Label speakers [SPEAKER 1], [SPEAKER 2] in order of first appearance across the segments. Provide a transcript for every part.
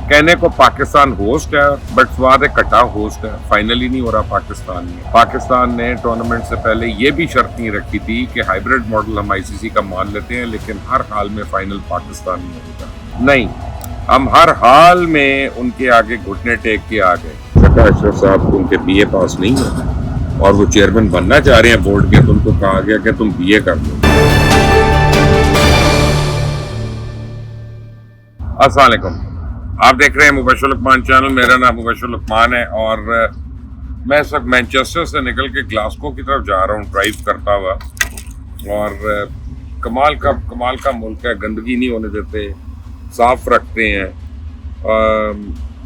[SPEAKER 1] कहने को पाकिस्तान होस्ट है बट स्वाद कटा होस्ट है, फाइनली नहीं हो रहा पाकिस्तान में। पाकिस्तान ने टूर्नामेंट से पहले ये भी शर्त नहीं रखी थी कि हाइब्रिड मॉडल हम आईसीसी का मान लेते हैं लेकिन हर हाल में फाइनल पाकिस्तान में होगा। नहीं, हम हर हाल में उनके आगे घुटने टेक के आ गए। शका अशरफ साहब को उनके बीए पास नहीं है और वो चेयरमैन बनना चाह रहे हैं बोर्ड के, तो उनको कहा गया कि तुम बीए कर लो। अस्सलाम वालेकुम, आप देख रहे हैं मुबशर लुकमान चैनल। मेरा नाम मुबशर लुकमान है और मैं इस वक्त मैनचेस्टर से निकल के ग्लासगो की तरफ जा रहा हूँ ड्राइव करता हुआ। और कमाल का मुल्क है, गंदगी नहीं होने देते, साफ रखते हैं,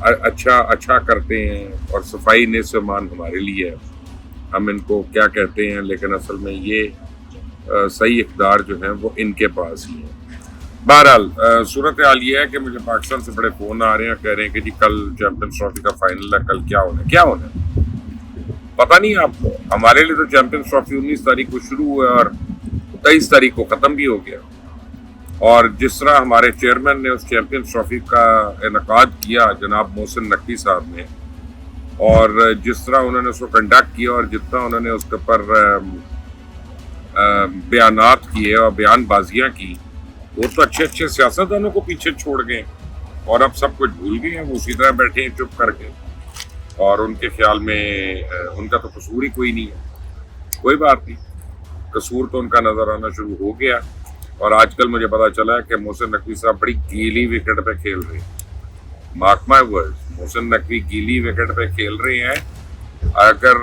[SPEAKER 1] अच्छा करते हैं और सफाई नेज़-ए-मान हमारे लिए है। हम इनको क्या कहते हैं लेकिन असल में ये सही इक़्तिदार जो है वो इनके पास ही है। बहरहाल सूरत हाल ये है कि मुझे पाकिस्तान से बड़े फ़ोन आ रहे हैं, कह रहे हैं कि जी कल चैम्पियंस ट्रॉफी का फाइनल है, कल क्या होना है पता नहीं आपको। हमारे लिए तो चैम्पियंस ट्रॉफी 19 तारीख को शुरू हुआ और 23 तारीख को ख़त्म भी हो गया। और जिस तरह हमारे चेयरमैन ने उस चैम्पियंस ट्रॉफी का इनेकाद किया जनाब मोहसिन नकवी साहब ने, और जिस तरह उन्होंने उसको कंडक्ट किया और जितना उन्होंने उसके ऊपर बयानात किए और बयानबाजियाँ की, वो तो अच्छे सियासतदानों को पीछे छोड़ गए और अब सब कुछ भूल गए हैं। वो उसी तरह बैठे हैं चुप करके और उनके ख्याल में उनका तो कसूर ही कोई नहीं है। कोई बात नहीं, कसूर तो उनका नज़र आना शुरू हो गया। और आजकल मुझे पता चला है कि मोहसिन नकवी साहब बड़ी गीली विकेट पे खेल रहे हैं। Mark my words, Mohsin Naqvi गीली विकेट पे खेल रहे हैं। अगर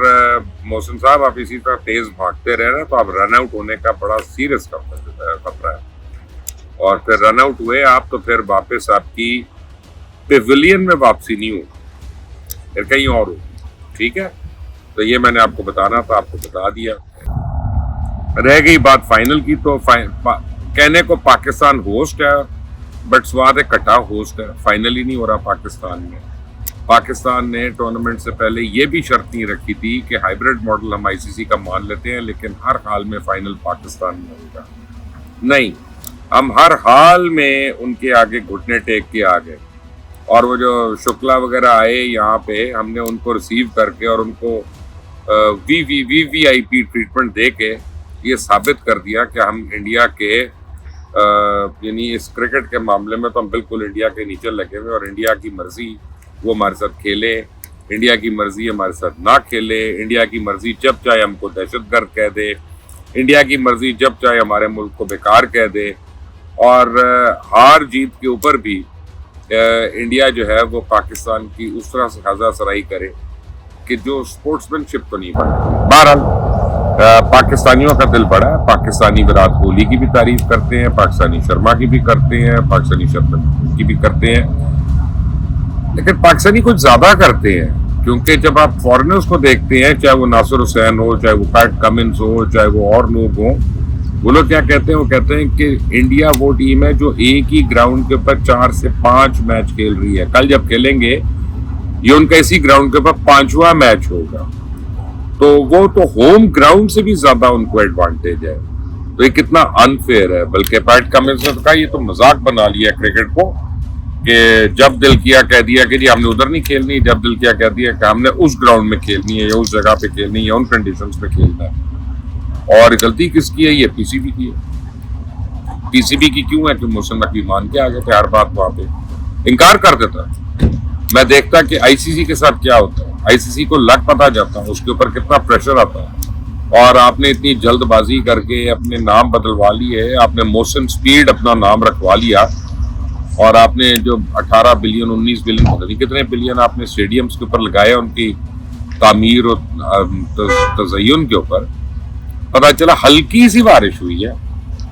[SPEAKER 1] मोहसिन साहब आप इसी तरह तेज़ भागते रहे ना तो आप रन आउट होने का बड़ा सीरियस खतरा है। और फिर रन आउट हुए आप तो फिर वापस आपकी पेविलियन में वापसी नहीं होगी, फिर कहीं और होगी। ठीक है, तो ये मैंने आपको बताना था, आपको बता दिया। रह गई बात फाइनल की, तो कहने को पाकिस्तान होस्ट है बट स्वाद कटा होस्ट है, फाइनली नहीं हो रहा पाकिस्तान में। पाकिस्तान ने टूर्नामेंट से पहले ये भी शर्त नहीं रखी थी कि हाइब्रिड मॉडल हम आईसीसी का मान लेते हैं लेकिन हर हाल में फाइनल पाकिस्तान में होगा। नहीं, हम हर हाल में उनके आगे घुटने टेक के आ गए। और वो जो शुक्ला वगैरह आए यहाँ पे, हमने उनको रिसीव करके और उनको वीवीआईपी ट्रीटमेंट दे के ये साबित कर दिया कि हम इंडिया के यानी इस क्रिकेट के मामले में तो हम बिल्कुल इंडिया के नीचे लगे हुए और इंडिया की मर्जी वो हमारे साथ खेले, इंडिया की मर्जी हमारे साथ ना खेले, इंडिया की मर्जी जब चाहे हमको दहशतगर्द कह दे, इंडिया की मर्जी जब चाहे हमारे मुल्क को बेकार कह दे। और हार जीत के ऊपर भी इंडिया जो है वो पाकिस्तान की उस तरह से हज़ा सराई करे कि जो स्पोर्ट्समैनशिप तो नहीं बना। बहरहाल पाकिस्तानियों का दिल बड़ा है, पाकिस्तानी विराट कोहली की भी तारीफ करते हैं, पाकिस्तानी शर्मा की भी करते हैं, पाकिस्तानी शर्मा की भी करते हैं, लेकिन पाकिस्तानी कुछ ज़्यादा करते हैं। क्योंकि जब आप फॉरेनर्स को देखते हैं, चाहे वो नासिर हुसैन हो, चाहे वो पैट कमिंस हो, चाहे वो और लोग हों, वो लोग क्या कहते हैं, वो कहते हैं कि इंडिया वो टीम है जो एक ही ग्राउंड के ऊपर 4 से 5 मैच खेल रही है। कल जब खेलेंगे ये उनका इसी ग्राउंड के ऊपर 5वां मैच होगा, तो वो तो होम ग्राउंड से भी ज्यादा उनको एडवांटेज है। तो ये कितना अनफेयर है। बल्कि पैट कमिंस ने तो कहा ये तो मजाक बना लिया क्रिकेट को कि जब दिल किया कह दिया कि जी हमने उधर नहीं खेलनी, जब दिल किया कह दिया कि हमने उस ग्राउंड में खेलनी है या उस जगह पे खेलनी है, उन कंडीशंस पे खेलना है। और गलती किसकी है? ये पीसीबी की है। पीसीबी की क्यों है? कि मोहसिन नकवी मान के आ गए थे, हर बात वहां पे इनकार कर देता। मैं देखता कि आईसीसी के साथ क्या होता है, आईसीसी को लग पता जाता है उसके ऊपर कितना प्रेशर आता है। और आपने इतनी जल्दबाजी करके अपने नाम बदलवा लिए, आपने मोहसिन स्पीड अपना नाम रखवा लिया और आपने जो 18 बिलियन 19 बिलियन पता नहीं कितने बिलियन आपने स्टेडियम्स के ऊपर लगाए उनकी तामीर और तज़य्युन के ऊपर। पता चला हल्की सी बारिश हुई है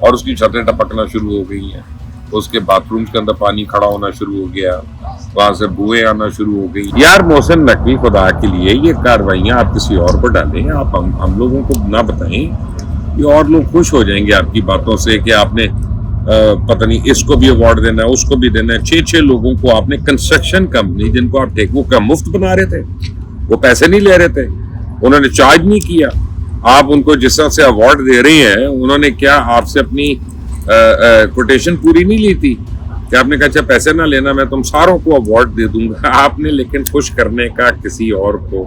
[SPEAKER 1] और उसकी छतें टपकना शुरू हो गई हैं, उसके बाथरूम्स के अंदर पानी खड़ा होना शुरू हो गया, वहां से बुएं आना शुरू हो गई। यार मोहसिन नकवी, खुदा के लिए ये कार्रवाइयाँ आप किसी और पर डालें, आप हम लोगों को ना बताएं। ये और लोग खुश हो जाएंगे आपकी बातों से कि आपने पता नहीं इसको भी अवार्ड देना है, उसको भी देना है। 6 लोगों को आपने कंस्ट्रक्शन कंपनी जिनको आप वो क्या मुफ्त बना रहे थे, वो पैसे नहीं ले रहे थे, उन्होंने चार्ज नहीं किया। आप उनको जिस तरह से अवार्ड दे रही हैं, उन्होंने क्या आपसे अपनी कोटेशन पूरी नहीं ली थी? کہ آپ نے کہا اچھا پیسے نہ لینا، میں تم ساروں کو اوارڈ دے دوں گا. آپ نے لیکن خوش کرنے کا کسی اور کو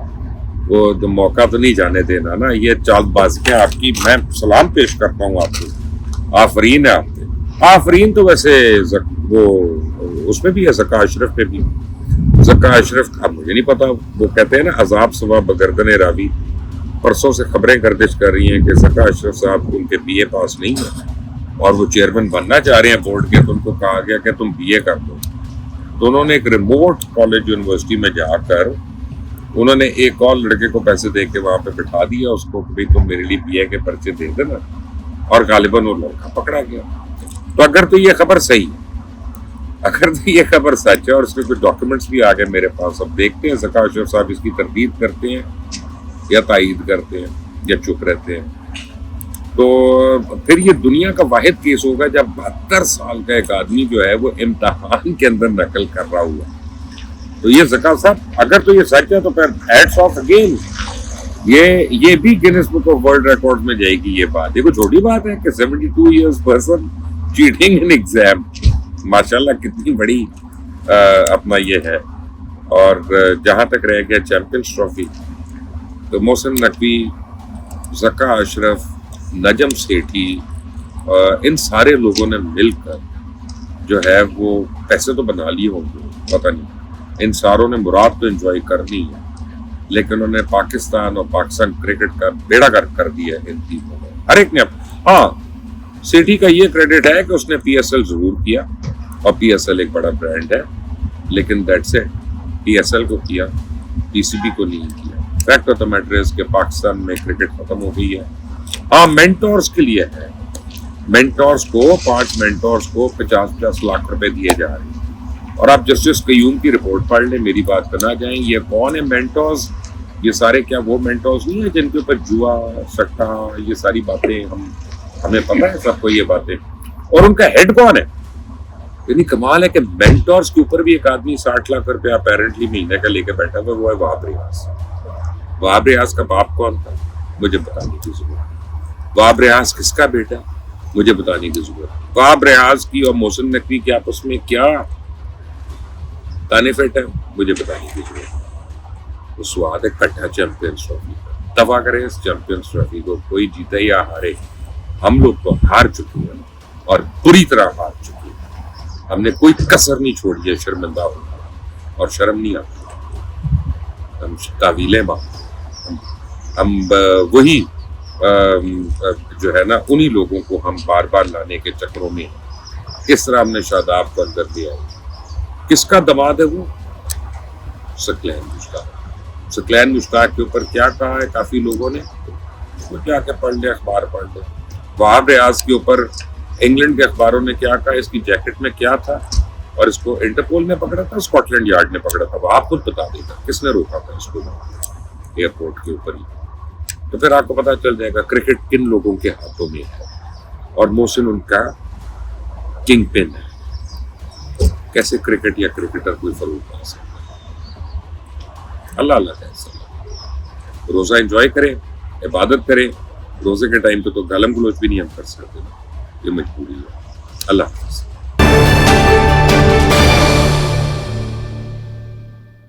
[SPEAKER 1] وہ موقع تو نہیں جانے دینا نا. یہ چال بازیاں آپ کی، میں سلام پیش کرتا ہوں آپ کو، آفرین ہے آپ پہ. آفرین تو ویسے وہ اس میں بھی ہے، زکا اشرف پہ بھی. زکا اشرف اب مجھے نہیں پتا، وہ کہتے ہیں نا عذاب سوا بگردن راوی. پرسوں سے خبریں گردش کر رہی ہیں کہ زکا اشرف صاحب ان کے بی اے پاس نہیں ہے اور وہ چیئرمین بننا چاہ رہے ہیں بورڈ کے. تو ان کو کہا گیا کہ تم بی اے کر دو. تو انہوں نے ایک ریموٹ کالج یونیورسٹی میں جا کر انہوں نے ایک اور لڑکے کو پیسے دے کے وہاں پہ بٹھا دیا اس کو کہ بھائی تم میرے لیے بی اے کے پرچے دے دینا، اور غالباً وہ لڑکا پکڑا گیا. تو اگر تو یہ خبر صحیح ہے، اگر تو یہ خبر سچ ہے اور اس کے کچھ ڈاکیومنٹس بھی آ گئے میرے پاس، اب دیکھتے ہیں زکا اشرف صاحب اس کی تردید کرتے ہیں یا تائید کرتے ہیں یا چپ رہتے ہیں. تو پھر یہ دنیا کا واحد کیس ہوگا جب 72 سال کا ایک آدمی جو ہے وہ امتحان کے اندر نقل کر رہا ہوا. تو یہ زکا صاحب اگر تو یہ سچ ہے تو پھر ہیٹس آف اگین، یہ بھی grains book of world record میں جائے گی یہ بات. یہ کوئی چھوٹی بات ہے کہ 72 years person cheating in exam. ماشاءاللہ کتنی بڑی اپنا یہ ہے. اور جہاں تک رہ گیا چیمپئنز ٹرافی، تو محسن نقوی، زکا اشرف، نجم سیٹھی، ان سارے لوگوں نے مل کر جو ہے وہ پیسے تو بنا لیے ہوں گے، پتہ نہیں. ان ساروں نے مراد تو انجوائے کرنی ہے، لیکن انہوں نے پاکستان اور پاکستان کرکٹ کا بیڑا گرک کر دیا ہے ان تینوں نے. ہر ایک نے ہاں سیٹھی کا یہ کریڈٹ ہے کہ اس نے پی ایس ایل ضرور کیا، اور پی ایس ایل ایک بڑا برانڈ ہے، لیکن that's it. P S L کو کیا، پی سی بی کو نہیں کیا. فیکٹ آف دا میٹر ہے کہ پاکستان میں کرکٹ ختم ہو گئی ہے. ہاں مینٹورز کے لیے ہے، مینٹورز کو 5 مینٹورز کو 50 لاکھ روپے دیے جا رہے ہیں. اور آپ جسٹس قیوم کی رپورٹ پڑھ لیں، میری بات پہ نہ جائیں. یہ کون ہے مینٹورز؟ یہ سارے کیا وہ مینٹورز نہیں ہیں جن کے اوپر جوا سٹا یہ ساری باتیں ہمیں پتہ ہے سب کو یہ باتیں. اور ان کا ہیڈ کون ہے؟ یعنی کمال ہے کہ مینٹورز کے اوپر بھی ایک آدمی 60 لاکھ روپے اپیرنٹلی مہینے کا لے کے بیٹھا ہوا، وہ ہے وہاب ریاض. وہاب ریاض کا باپ کون تھا مجھے بتانے کی ضرورت. وہاب ریاض کس کا بیٹا مجھے بتانے کی ضرورت. وہاب ریاض کی اور محسن نقوی کے آپس میں کیا تانفٹ ہے مجھے بتانے کی ضرورت. اس وعدے کٹھا چیمپئنز ٹرافی دفاع کرے اس چیمپئنز ٹرافی کو، کوئی جیتے یا ہارے ہم لوگ تو ہار چکے ہیں اور بری طرح ہار چکے ہیں. ہم نے کوئی کسر نہیں چھوڑی ہے شرمندہ ہونا، اور شرم نہیں آتی. ہم تعویلیں مانگتے، ہم وہی جو ہے نا انہی لوگوں کو ہم بار بار لانے کے چکروں میں. اس طرح ہم نے شاداب کو اندر لیا ہے. کس کا دماد ہے وہ؟ ثقلین مشتاق. ثقلین مشتاق کے اوپر کیا کہا ہے کافی لوگوں نے، وہ کیا کہ پڑھ لے، اخبار پڑھ لے. وہاب ریاض کے اوپر انگلینڈ کے اخباروں نے کیا کہا، اس کی جیکٹ میں کیا تھا، اور اس کو انٹرپول نے پکڑا تھا، اسکاٹ لینڈ یارڈ نے پکڑا تھا. وہ آپ خود بتا دے گا کس نے روکا تھا اس کو ایئرپورٹ کے اوپر ہی. تو پھر آپ کو پتا چل جائے گا کرکٹ کن لوگوں کے ہاتھوں میں ہے، اور محسن ان کا کنگ پن ہے. کیسے کرکٹ یا کرکٹر کوئی فروغ پا سکتا ہے. اللہ اللہ کا ایسا. روزہ انجوائے کریں، عبادت کریں. روزے کے ٹائم پہ تو گالم گلوچ بھی نہیں ہم کر سکتے، یہ مجبوری ہے. اللہ حافظ.